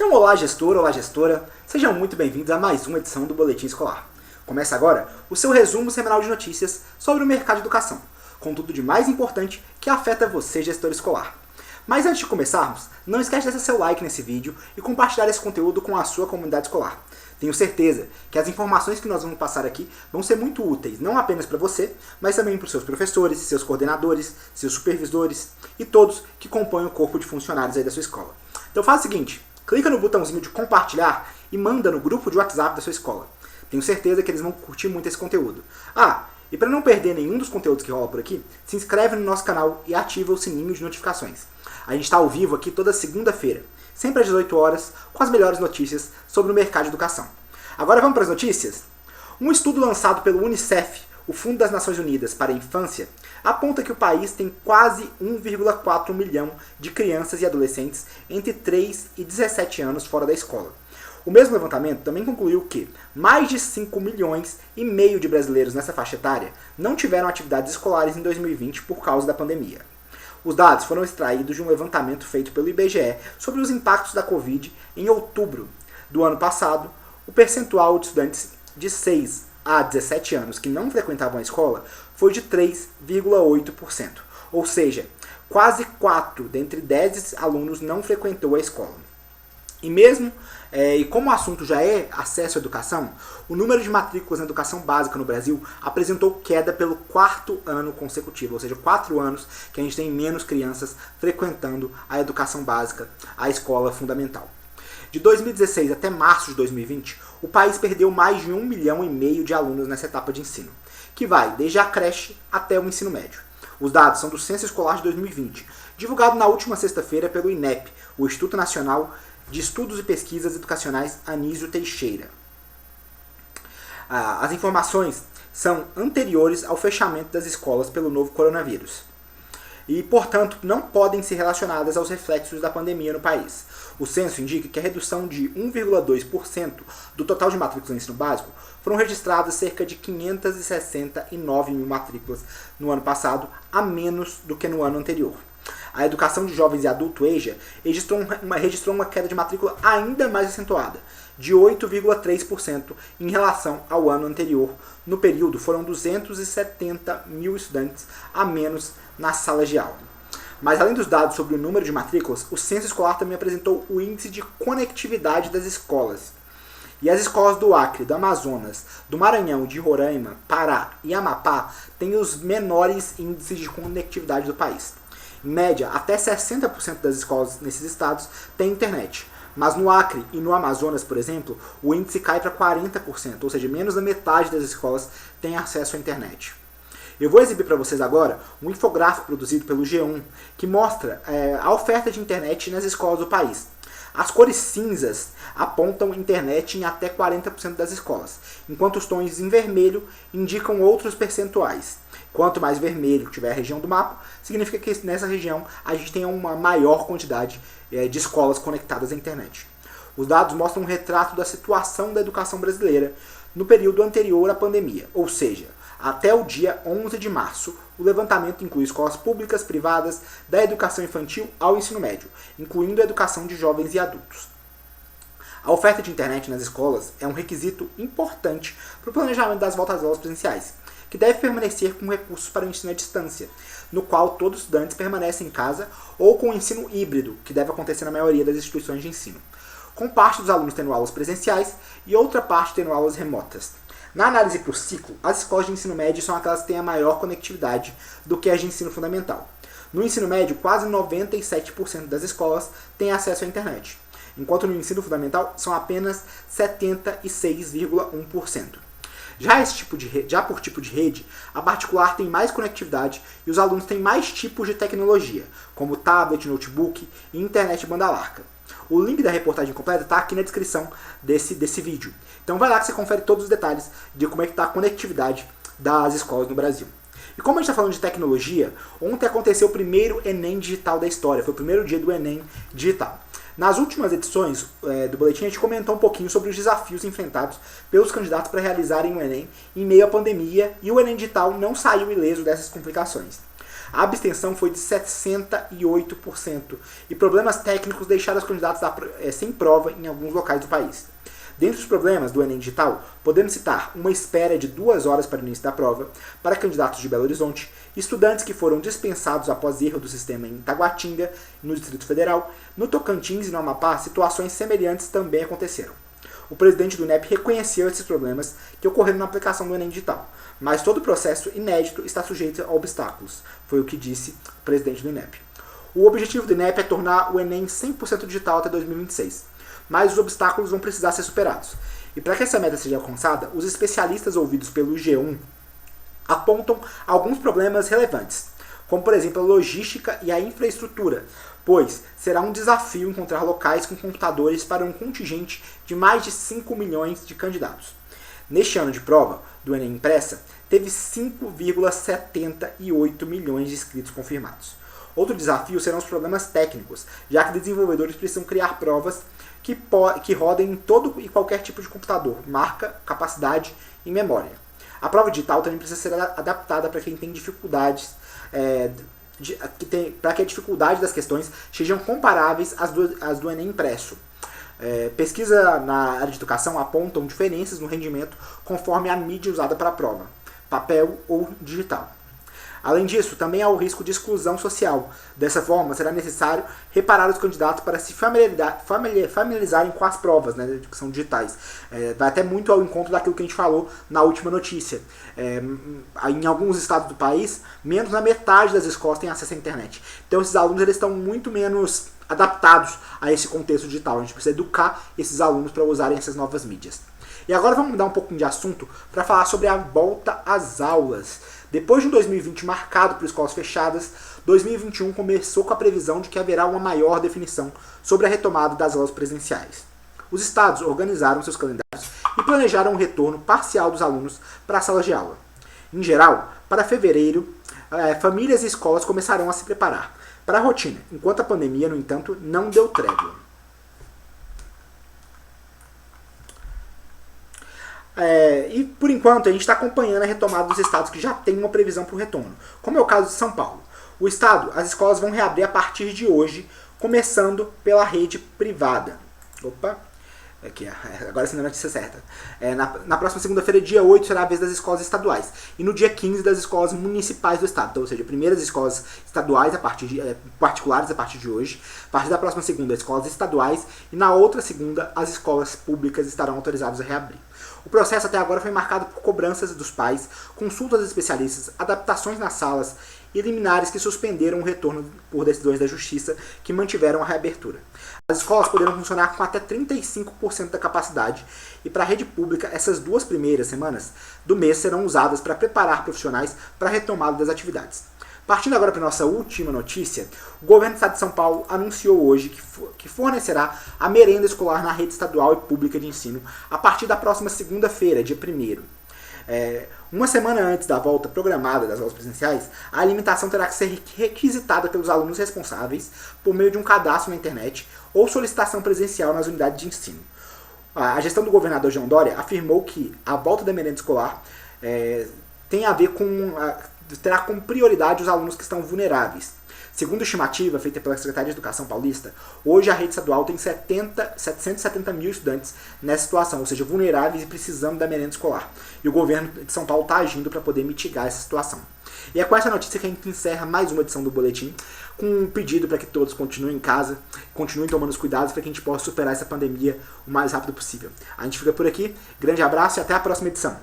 Então olá gestor, olá gestora, sejam muito bem-vindos a mais uma edição do Boletim Escolar. Começa agora o seu resumo semanal de notícias sobre o mercado de educação, com tudo de mais importante que afeta você, gestor escolar. Mas antes de começarmos, não esquece de deixar seu like nesse vídeo e compartilhar esse conteúdo com a sua comunidade escolar. Tenho certeza que as informações que nós vamos passar aqui vão ser muito úteis, não apenas para você, mas também para os seus professores, seus coordenadores, seus supervisores e todos que compõem o corpo de funcionários aí da sua escola. Então faz o seguinte, clica no botãozinho de compartilhar e manda no grupo de WhatsApp da sua escola. Tenho certeza que eles vão curtir muito esse conteúdo. E para não perder nenhum dos conteúdos que rola por aqui, se inscreve no nosso canal e ativa o sininho de notificações. A gente está ao vivo aqui toda segunda-feira, sempre às 18 horas, com as melhores notícias sobre o mercado de educação. Agora vamos para as notícias? Um estudo lançado pelo UNICEF, o Fundo das Nações Unidas para a Infância, aponta que o país tem quase 1,4 milhão de crianças e adolescentes entre 3 e 17 anos fora da escola. O mesmo levantamento também concluiu que mais de 5 milhões e meio de brasileiros nessa faixa etária não tiveram atividades escolares em 2020 por causa da pandemia. Os dados foram extraídos de um levantamento feito pelo IBGE sobre os impactos da Covid em outubro do ano passado. O percentual de estudantes de 6 a 17 anos que não frequentavam a escola foi de 3,8%, ou seja, quase 4 dentre 10 alunos não frequentou a escola. E como o assunto já é acesso à educação, o número de matrículas na educação básica no Brasil apresentou queda pelo 4º ano consecutivo, ou seja, 4 anos que a gente tem menos crianças frequentando a educação básica, a escola fundamental. De 2016 até março de 2020, o país perdeu mais de 1,5 milhão de alunos nessa etapa de ensino, que vai desde a creche até o ensino médio. Os dados são do Censo Escolar de 2020, divulgado na última sexta-feira pelo INEP, o Instituto Nacional de Estudos e Pesquisas Educacionais Anísio Teixeira. As informações são anteriores ao fechamento das escolas pelo novo coronavírus e, portanto, não podem ser relacionadas aos reflexos da pandemia no país. O censo indica que a redução de 1,2% do total de matrículas no ensino básico foram registradas cerca de 569 mil matrículas no ano passado, a menos do que no ano anterior. A educação de jovens e adultos EJA registrou uma queda de matrícula ainda mais acentuada, de 8,3% em relação ao ano anterior. No período, foram 270 mil estudantes a menos nas salas de aula. Mas além dos dados sobre o número de matrículas, o Censo Escolar também apresentou o índice de conectividade das escolas. E as escolas do Acre, do Amazonas, do Maranhão, de Roraima, Pará e Amapá têm os menores índices de conectividade do país. Em média, até 60% das escolas nesses estados têm internet. Mas no Acre e no Amazonas, por exemplo, o índice cai para 40%, ou seja, menos da metade das escolas têm acesso à internet. Eu vou exibir para vocês agora um infográfico produzido pelo G1 que mostra a oferta de internet nas escolas do país. As cores cinzas apontam internet em até 40% das escolas, enquanto os tons em vermelho indicam outros percentuais. Quanto mais vermelho tiver a região do mapa, significa que nessa região a gente tem uma maior quantidade de escolas conectadas à internet. Os dados mostram um retrato da situação da educação brasileira no período anterior à pandemia, ou seja, até o dia 11 de março, o levantamento inclui escolas públicas, privadas, da educação infantil ao ensino médio, incluindo a educação de jovens e adultos. A oferta de internet nas escolas é um requisito importante para o planejamento das voltas às aulas presenciais, que deve permanecer com recursos para o ensino à distância, no qual todos os estudantes permanecem em casa, ou com o ensino híbrido, que deve acontecer na maioria das instituições de ensino, com parte dos alunos tendo aulas presenciais e outra parte tendo aulas remotas. Na análise para o ciclo, as escolas de ensino médio são aquelas que têm a maior conectividade do que as de ensino fundamental. No ensino médio, quase 97% das escolas têm acesso à internet, enquanto no ensino fundamental são apenas 76,1%. Já por tipo de rede, a particular tem mais conectividade e os alunos têm mais tipos de tecnologia, como tablet, notebook e internet banda larga. O link da reportagem completa está aqui na descrição desse vídeo. Então vai lá que você confere todos os detalhes de como é que está a conectividade das escolas no Brasil. E como a gente está falando de tecnologia, ontem aconteceu o primeiro Enem digital da história. Foi o primeiro dia do Enem digital. Nas últimas edições do boletim, a gente comentou um pouquinho sobre os desafios enfrentados pelos candidatos para realizarem o Enem em meio à pandemia, e o Enem digital não saiu ileso dessas complicações. A abstenção foi de 68%, e problemas técnicos deixaram os candidatos sem prova em alguns locais do país. Dentre os problemas do Enem Digital, podemos citar uma espera de 2 horas para o início da prova para candidatos de Belo Horizonte, estudantes que foram dispensados após erro do sistema em Taguatinga, no Distrito Federal. No Tocantins e no Amapá, situações semelhantes também aconteceram. O presidente do INEP reconheceu esses problemas que ocorreram na aplicação do Enem Digital, mas todo o processo inédito está sujeito a obstáculos, foi o que disse o presidente do INEP. O objetivo do INEP é tornar o Enem 100% digital até 2026, mas os obstáculos vão precisar ser superados. E para que essa meta seja alcançada, os especialistas ouvidos pelo G1 apontam alguns problemas relevantes, como por exemplo a logística e a infraestrutura, pois será um desafio encontrar locais com computadores para um contingente de mais de 5 milhões de candidatos. Neste ano de prova do Enem Impressa, teve 5,78 milhões de inscritos confirmados. Outro desafio serão os problemas técnicos, já que desenvolvedores precisam criar provas que rodem em todo e qualquer tipo de computador, marca, capacidade e memória. A prova digital também precisa ser adaptada para quem tem dificuldades, para que a dificuldade das questões sejam comparáveis às do Enem impresso. Pesquisa na área de educação apontam diferenças no rendimento conforme a mídia usada para a prova, papel ou digital. Além disso, também há o risco de exclusão social. Dessa forma, será necessário reparar os candidatos para se familiarizarem com as provas, né, que são digitais. Vai até muito ao encontro daquilo que a gente falou na última notícia. Em alguns estados do país, menos da metade das escolas têm acesso à internet. Então, esses alunos eles estão muito menos adaptados a esse contexto digital. A gente precisa educar esses alunos para usarem essas novas mídias. E agora vamos mudar um pouquinho de assunto para falar sobre a volta às aulas. Depois de um 2020 marcado por escolas fechadas, 2021 começou com a previsão de que haverá uma maior definição sobre a retomada das aulas presenciais. Os estados organizaram seus calendários e planejaram o retorno parcial dos alunos para as salas de aula. Em geral, para fevereiro, famílias e escolas começarão a se preparar para a rotina, enquanto a pandemia, no entanto, não deu trégua. E por enquanto a gente está acompanhando a retomada dos estados que já têm uma previsão para o retorno, como é o caso de São Paulo. O estado, as escolas vão reabrir a partir de hoje, começando pela rede privada. Aqui, agora sim a notícia certa. Na próxima segunda-feira, dia 8, será a vez das escolas estaduais. E no dia 15, das escolas municipais do estado. Então, ou seja, primeiras escolas estaduais particulares a partir de hoje. A partir da próxima segunda, as escolas estaduais. E na outra segunda, as escolas públicas estarão autorizadas a reabrir. O processo até agora foi marcado por cobranças dos pais, consultas de especialistas, adaptações nas salas e liminares que suspenderam o retorno por decisões da Justiça que mantiveram a reabertura. As escolas poderão funcionar com até 35% da capacidade e para a rede pública, essas 2 primeiras semanas do mês serão usadas para preparar profissionais para a retomada das atividades. Partindo agora para a nossa última notícia, o governo do estado de São Paulo anunciou hoje que fornecerá a merenda escolar na rede estadual e pública de ensino a partir da próxima segunda-feira, dia 1º. Uma semana antes da volta programada das aulas presenciais, a alimentação terá que ser requisitada pelos alunos responsáveis por meio de um cadastro na internet ou solicitação presencial nas unidades de ensino. A gestão do governador João Dória afirmou que a volta da merenda escolar tem a ver terá como prioridade os alunos que estão vulneráveis. Segundo a estimativa feita pela Secretaria de Educação paulista, hoje a rede estadual tem 770 mil estudantes nessa situação, ou seja, vulneráveis e precisando da merenda escolar. E o governo de São Paulo está agindo para poder mitigar essa situação. E é com essa notícia que a gente encerra mais uma edição do Boletim, com um pedido para que todos continuem em casa, continuem tomando os cuidados para que a gente possa superar essa pandemia o mais rápido possível. A gente fica por aqui, grande abraço e até a próxima edição.